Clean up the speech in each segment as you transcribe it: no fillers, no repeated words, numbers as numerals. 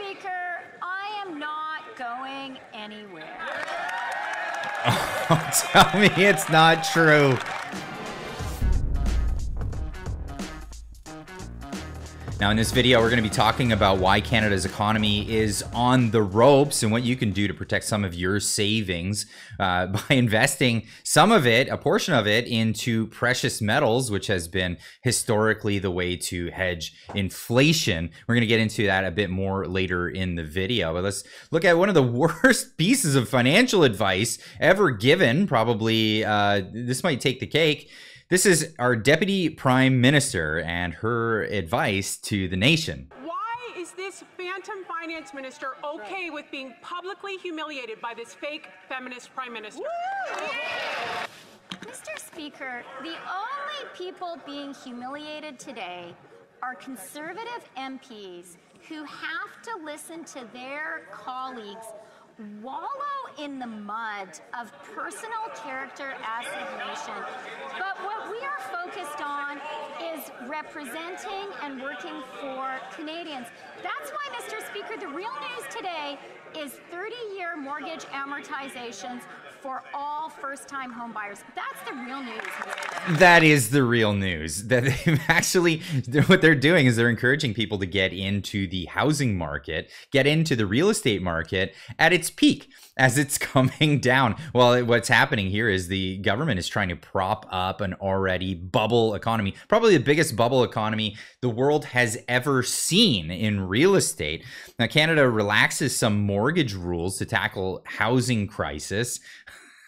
Speaker, I am not going anywhere. Oh, tell me it's not true. Now in this video, we're going to be talking about why Canada's economy is on the ropes and what you can do to protect some of your savings by investing some of it, a portion of it, into precious metals, which has been historically the way to hedge inflation. We're going to get into that a bit more later in the video, but let's look at one of the worst pieces of financial advice ever given. Probably this might take the cake. This is our Deputy Prime Minister and her advice to the nation. Why is this phantom finance minister okay with being publicly humiliated by this fake feminist prime minister? Mr. Speaker, the only people being humiliated today are Conservative MPs who have to listen to their colleagues wallow in the mud of personal character assassination. But what we are focused on is representing and working for Canadians. That's why, Mr. Speaker, the real news today is 30-year mortgage amortizations for all first-time home buyers. That's the real news. That is the real news. That they've actually, what they're doing is they're encouraging people to get into the housing market, get into the real estate market at its peak as it's coming down. Well, what's happening here is the government is trying to prop up an already bubble economy, probably the biggest bubble economy the world has ever seen in real estate. Now, Canada relaxes some mortgage rules to tackle housing crisis.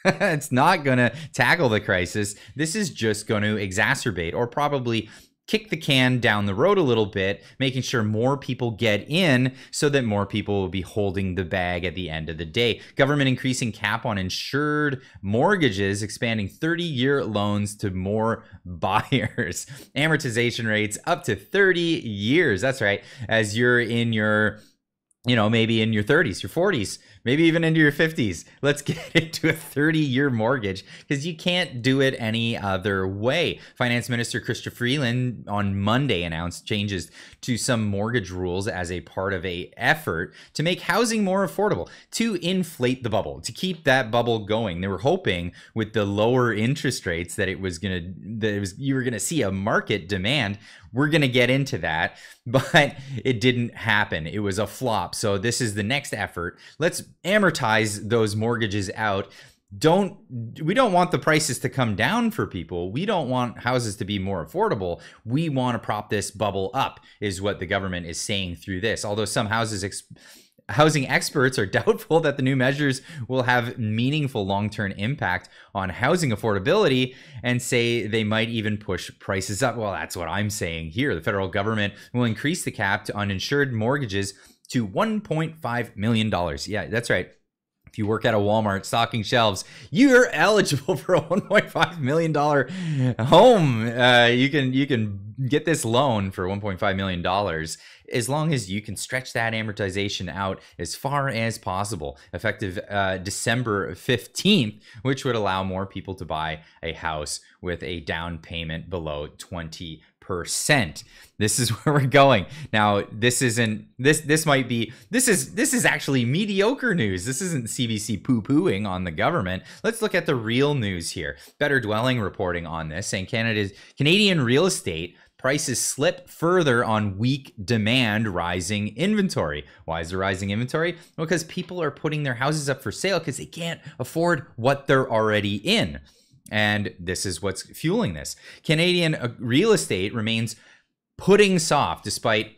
It's not going to tackle the crisis. This is just going to exacerbate or probably kick the can down the road a little bit, making sure more people get in so that more people will be holding the bag at the end of the day. Government increasing cap on insured mortgages, expanding 30-year loans to more buyers. Amortization rates up to 30 years. That's right. As you're in your, maybe in your 30s, your 40s, maybe even into your 50s. Let's get into a 30-year mortgage because you can't do it any other way. Finance Minister Chrystia Freeland on Monday announced changes to some mortgage rules as a part of an effort to make housing more affordable, to inflate the bubble, to keep that bubble going. They were hoping with the lower interest rates that you were gonna see a market demand. We're going to get into that, but it didn't happen. It was a flop. So this is the next effort. Let's amortize those mortgages out. We don't want the prices to come down for people. We don't want houses to be more affordable. We want to prop this bubble up, is what the government is saying through this. Although some housing experts are doubtful that the new measures will have meaningful long-term impact on housing affordability and say they might even push prices up. Well, that's what I'm saying here. The federal government will increase the cap to uninsured mortgages to $1.5 million. Yeah, that's right. If you work at a Walmart stocking shelves, you're eligible for a $1.5 million home. You can get this loan for $1.5 million as long as you can stretch that amortization out as far as possible, effective December 15th, which would allow more people to buy a house with a down payment below 20%. This is where we're going. Now, this is actually mediocre news. This isn't CBC poo-pooing on the government. Let's look at the real news here. Better Dwelling reporting on this, saying Canadian real estate prices slip further on weak demand, rising inventory. Why is there rising inventory? Well, because people are putting their houses up for sale because they can't afford what they're already in. And this is what's fueling this. Canadian real estate remains pudding soft despite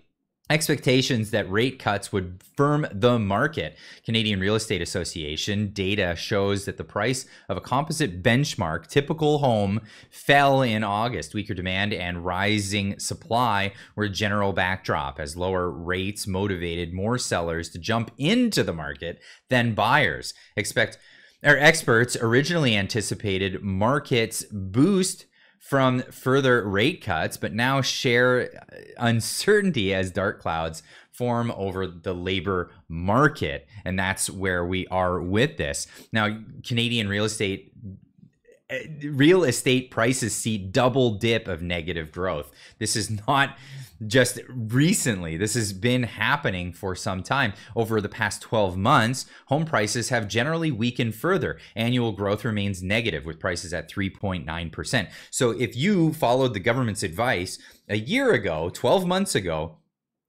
expectations that rate cuts would firm the market. Canadian Real Estate Association data shows that the price of a composite benchmark typical home fell in August. Weaker demand and rising supply were a general backdrop as lower rates motivated more sellers to jump into the market than buyers. Experts originally anticipated markets boost from further rate cuts, but now share uncertainty as dark clouds form over the labor market. And that's where we are with this. Now, Canadian real estate real estate prices see double dip of negative growth. This is not just recently. This has been happening for some time. Over the past 12 months, home prices have generally weakened further. Annual growth remains negative, with prices at 3.9%. So if you followed the government's advice a year ago, 12 months ago,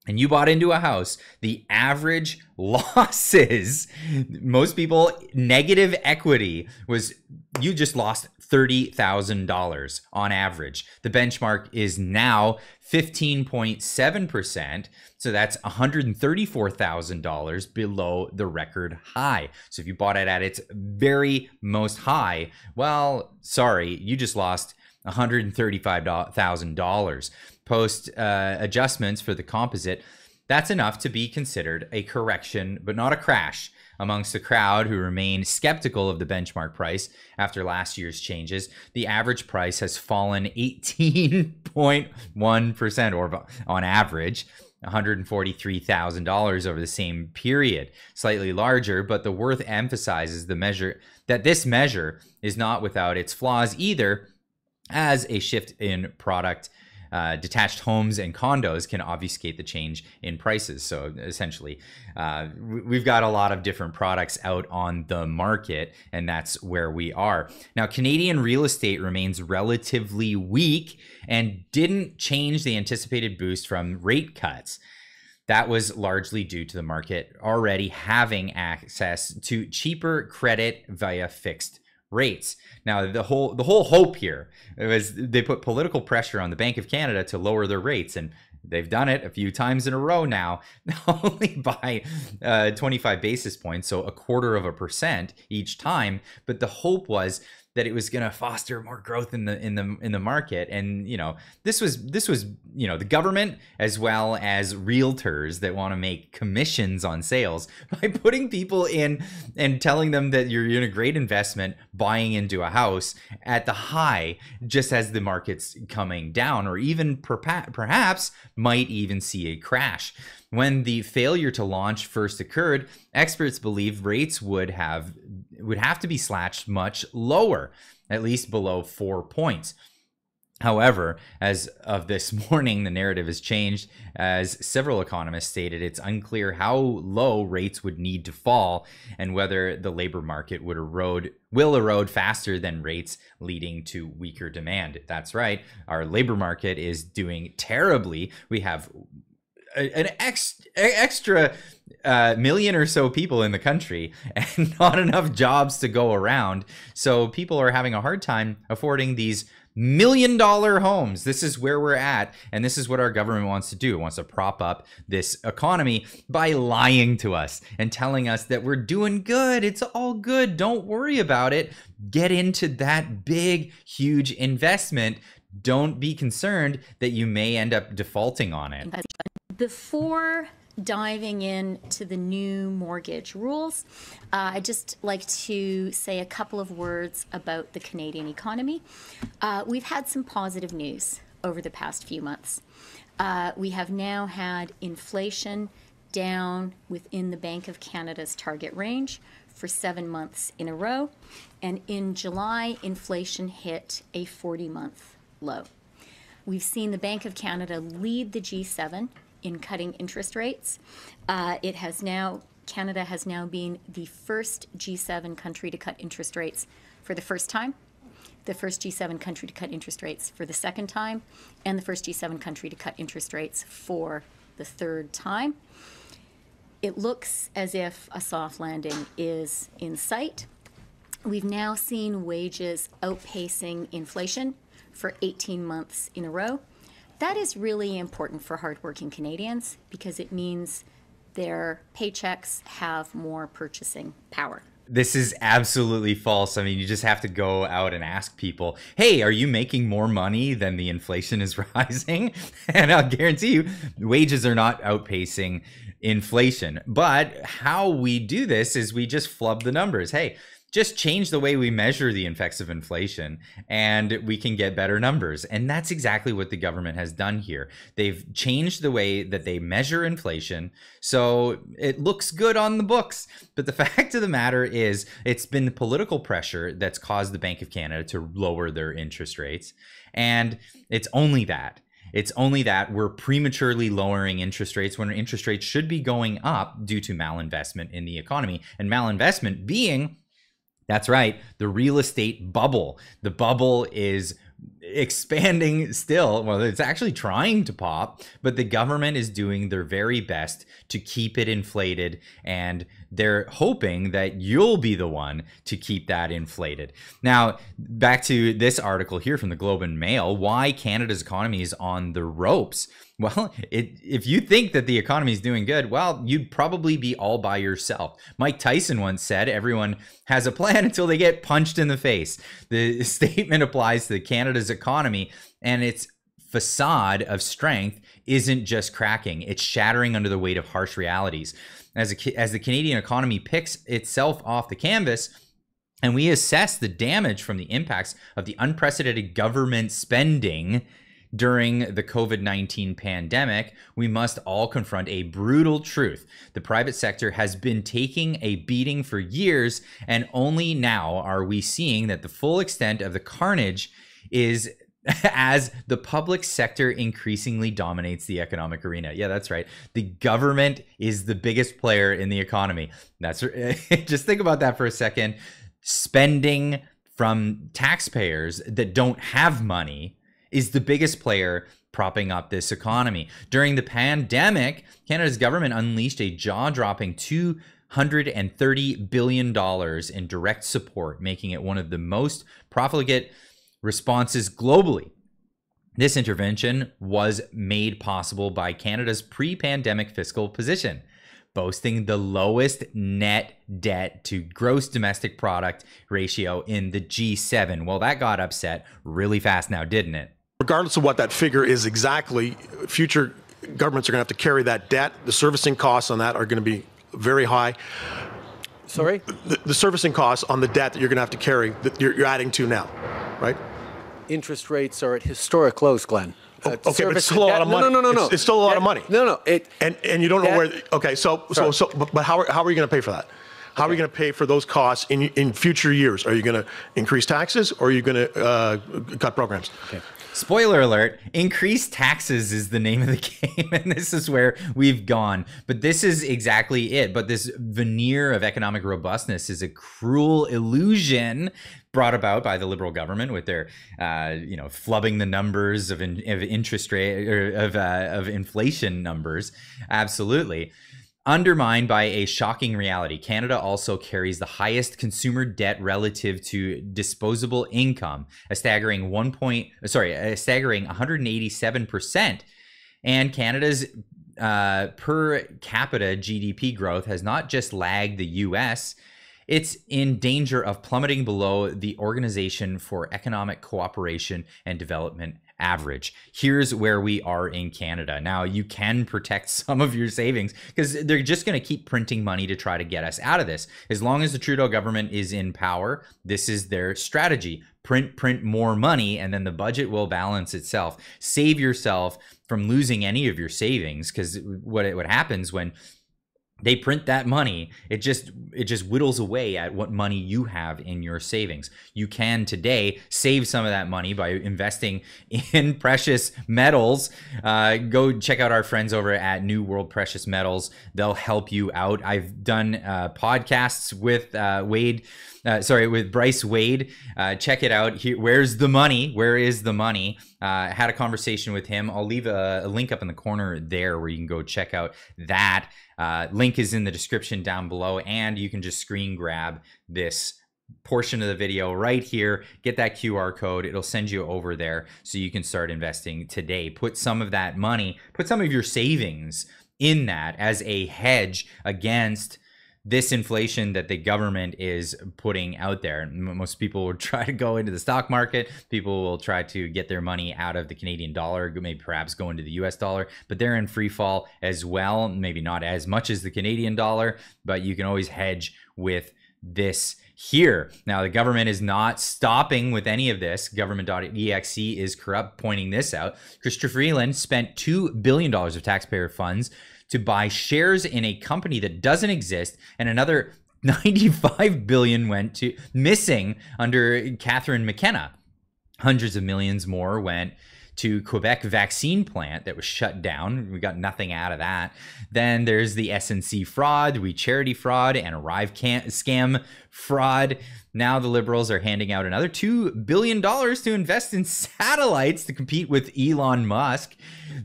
and you bought into a house, the average losses, most people, negative equity was, you just lost $30,000 on average. The benchmark is now 15.7%. So that's $134,000 below the record high. So if you bought it at its very most high, well, sorry, you just lost $135,000. Post adjustments for the composite, that's enough to be considered a correction, but not a crash. Amongst the crowd who remain skeptical of the benchmark price after last year's changes, the average price has fallen 18.1%, or on average, $143,000 over the same period. Slightly larger, but the worth emphasizes the measure that this measure is not without its flaws either, as a shift in product. Detached homes and condos can obfuscate the change in prices. So essentially, we've got a lot of different products out on the market, and that's where we are. Now, Canadian real estate remains relatively weak and didn't change the anticipated boost from rate cuts. That was largely due to the market already having access to cheaper credit via fixed rates. Now, the whole hope here was they put political pressure on the Bank of Canada to lower their rates, and they've done it a few times in a row now, only by 25 basis points, so 1/4% each time. But the hope was that it was going to foster more growth in the market, and this was the government as well as realtors that want to make commissions on sales by putting people in and telling them that you're in a great investment buying into a house at the high, just as the market's coming down, or even perhaps might even see a crash. When the failure to launch first occurred, experts believe rates would have to be slashed much lower, at least below 4 points. However, as of this morning, the narrative has changed, as several economists stated it's unclear how low rates would need to fall and whether the labor market will erode faster than rates, leading to weaker demand. That's right. Our labor market is doing terribly. We have an extra million or so people in the country and not enough jobs to go around. So people are having a hard time affording these $1 million homes. This is where we're at. And this is what our government wants to do. It wants to prop up this economy by lying to us and telling us that we're doing good. It's all good. Don't worry about it. Get into that big, huge investment. Don't be concerned that you may end up defaulting on it. Before diving into the new mortgage rules, I'd just like to say a couple of words about the Canadian economy. We've had some positive news over the past few months. We have now had inflation down within the Bank of Canada's target range for 7 months in a row. And in July, inflation hit a 40-month low. We've seen the Bank of Canada lead the G7 in cutting interest rates. Canada has now been the first G7 country to cut interest rates for the first time, the first G7 country to cut interest rates for the second time, and the first G7 country to cut interest rates for the third time. It looks as if a soft landing is in sight. We've now seen wages outpacing inflation for 18 months in a row. That is really important for hardworking Canadians because it means their paychecks have more purchasing power. This is absolutely false. I mean, you just have to go out and ask people, hey, are you making more money than the inflation is rising? And I'll guarantee you, wages are not outpacing inflation. But how we do this is we just flub the numbers. Hey, just change the way we measure the effects of inflation and we can get better numbers. And that's exactly what the government has done here. They've changed the way that they measure inflation so it looks good on the books. But the fact of the matter is it's been political pressure that's caused the Bank of Canada to lower their interest rates. And it's only that. It's only that we're prematurely lowering interest rates when interest rates should be going up due to malinvestment in the economy. And malinvestment being, that's right, the real estate bubble. The bubble is expanding still. Well, it's actually trying to pop, but the government is doing their very best to keep it inflated, and they're hoping that you'll be the one to keep that inflated. Now, back to this article here from the Globe and Mail, why Canada's economy is on the ropes. Well, if you think that the economy is doing good, well, you'd probably be all by yourself. Mike Tyson once said, everyone has a plan until they get punched in the face. The statement applies to Canada's economy, and its facade of strength isn't just cracking, it's shattering under the weight of harsh realities. As the Canadian economy picks itself off the canvas, and we assess the damage from the impacts of the unprecedented government spending during the COVID-19 pandemic, we must all confront a brutal truth. The private sector has been taking a beating for years, and only now are we seeing that the full extent of the carnage is as the public sector increasingly dominates the economic arena. Yeah, that's right. The government is the biggest player in the economy. That's just think about that for a second. Spending from taxpayers that don't have money is the biggest player propping up this economy. During the pandemic, Canada's government unleashed a jaw-dropping $230 billion in direct support, making it one of the most profligate responses globally. This intervention was made possible by Canada's pre-pandemic fiscal position, boasting the lowest net debt to gross domestic product ratio in the G7. Well, that got upset really fast now, didn't it? Regardless of what that figure is exactly, future governments are going to have to carry that debt. The servicing costs on that are going to be very high. Sorry? The servicing costs on the debt that you're going to have to carry, that you're adding to now, right? Interest rates are at historic lows, Glenn. Okay, but it's still a lot of money. No. It's still a lot of money. No. And you don't know where. Okay, but how are you going to pay for that? How are you going to pay for those costs in future years? Are you going to increase taxes, or are you going to cut programs? Okay. Spoiler alert, increased taxes is the name of the game, and this is where we've gone. But this is exactly it. But this veneer of economic robustness is a cruel illusion brought about by the Liberal government with their, flubbing the numbers of interest rate or of inflation numbers. Absolutely. Undermined by a shocking reality, Canada also carries the highest consumer debt relative to disposable income, a staggering 187%. And Canada's per capita GDP growth has not just lagged the US, it's in danger of plummeting below the Organization for Economic Cooperation and Development average. Here's where we are in Canada. Now, you can protect some of your savings because they're just going to keep printing money to try to get us out of this. As long as the Trudeau government is in power, this is their strategy. Print more money, and then the budget will balance itself. Save yourself from losing any of your savings, because what happens when they print that money, it just whittles away at what money you have in your savings. You can today save some of that money by investing in precious metals. Go check out our friends over at New World Precious Metals. They'll help you out. I've done podcasts with with Bryce Wade. Check it out. Here, where's the money? Where is the money? Had a conversation with him. I'll leave a link up in the corner there where you can go check out that. Link is in the description down below, and you can just screen grab this portion of the video right here. Get that QR code. It'll send you over there so you can start investing today. Put some of that money, put some of your savings in that as a hedge against this inflation that the government is putting out there. Most people will try to go into the stock market. People will try to get their money out of the Canadian dollar, maybe perhaps go into the US dollar, but they're in free fall as well. Maybe not as much as the Canadian dollar, but you can always hedge with this here. Now, the government is not stopping with any of this. Government.exe is corrupt, pointing this out. Christopher Freeland spent $2 billion of taxpayer funds to buy shares in a company that doesn't exist, and another $95 billion went to missing under Catherine McKenna. Hundreds of millions more went to Quebec vaccine plant that was shut down. We got nothing out of that. Then there's the SNC fraud, We Charity fraud, and Arrive scam fraud. Now the Liberals are handing out another $2 billion to invest in satellites to compete with Elon Musk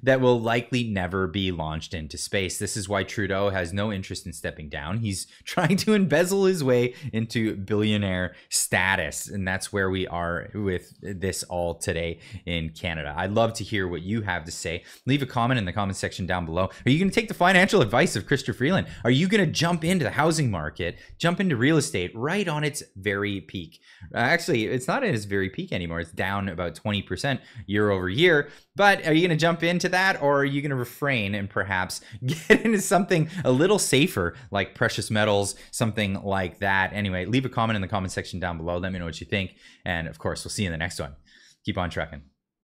that will likely never be launched into space. This is why Trudeau has no interest in stepping down. He's trying to embezzle his way into billionaire status. And that's where we are with this all today in Canada. I'd love to hear what you have to say. Leave a comment in the comment section down below. Are you going to take the financial advice of Christopher Freeland? Are you going to jump into the housing market, jump into real estate right on its very peak? Actually, it's not at its very peak anymore. It's down about 20% year over year. But are you going to jump into that, or are you going to refrain and perhaps get into something a little safer like precious metals, something like that? Anyway, leave a comment in the comment section down below. Let me know what you think. And of course, we'll see you in the next one. Keep on trucking.